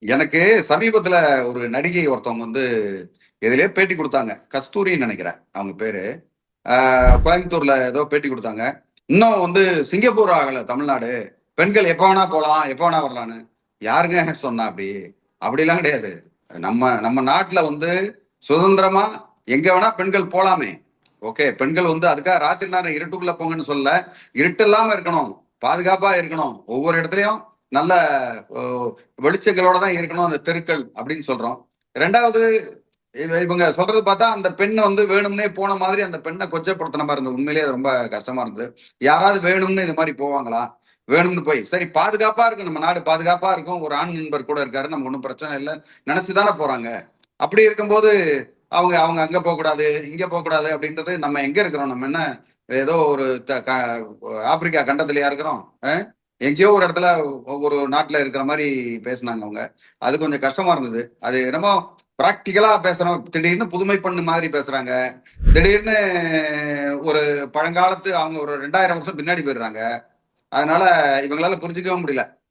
எனக்கு சமீபத்துல ஒரு நடிகை ஒருத்தவங்க வந்து எதுலயே பேட்டி கொடுத்தாங்க. கஸ்தூரின்னு நினைக்கிறேன் அவங்க பேரு. கோயம்புத்தூர்ல ஏதோ பேட்டி கொடுத்தாங்க. இன்னும் வந்து சிங்கப்பூர் ஆகல தமிழ்நாடு. பெண்கள் எப்ப வேணா போலாம், எப்ப வேணா வரலான்னு. யாருங்க சொன்னா அப்படி? அப்படிலாம் கிடையாது. நம்ம நம்ம நாட்டுல வந்து சுதந்திரமா எங்க வேணா பெண்கள் போலாமே. ஓகே, பெண்கள் வந்து அதுக்காக ராத்திரி நேரம் இருட்டுக்குள்ள போங்கன்னு சொல்ல. இருட்டு இல்லாம இருக்கணும், பாதுகாப்பா இருக்கணும், ஒவ்வொரு இடத்துலயும் நல்ல வெளிச்சங்களோட தான் இருக்கணும் அந்த தெருக்கள் அப்படின்னு சொல்றோம். ரெண்டாவது, இவங்க சொல்றது பார்த்தா அந்த பெண்ணை வந்து வேணும்னே போன மாதிரி அந்த பெண்ணை கொச்சப்படுத்தின மாதிரி இருந்தது. உண்மையிலேயே அது ரொம்ப கஷ்டமா இருந்தது. யாராவது வேணும்னு இது மாதிரி போவாங்களா? வேணும்னு போய் சரி பாதுகாப்பா இருக்கு, நம்ம நாடு பாதுகாப்பா இருக்கும், ஒரு ஆண் நண்பர் கூட இருக்காரு, நமக்கு ஒன்றும் பிரச்சனை இல்லை நினைச்சுதானே போறாங்க. அப்படி இருக்கும்போது அவங்க அவங்க அங்க போக கூடாது, இங்க போக கூடாது அப்படின்றது. நம்ம எங்க இருக்கிறோம்? நம்ம என்ன ஏதோ ஒரு ஆப்பிரிக்கா கண்டத்திலயா இருக்கிறோம்? எங்கேயோ ஒரு இடத்துல ஒரு நாட்டுல இருக்கிற மாதிரி பேசினாங்க அவங்க. அது கொஞ்சம் கஷ்டமா இருந்தது. அது என்னமோ பிராக்டிக்கலா பேசுறோம், திடீர்னு புதுமை பண்ணு மாதிரி பேசுறாங்க. திடீர்னு ஒரு பழங்காலத்து அவங்க ஒரு 2000 வருஷம் பின்னாடி போயிடுறாங்க. அதனால இவங்களால புரிஞ்சுக்கவும் முடியல.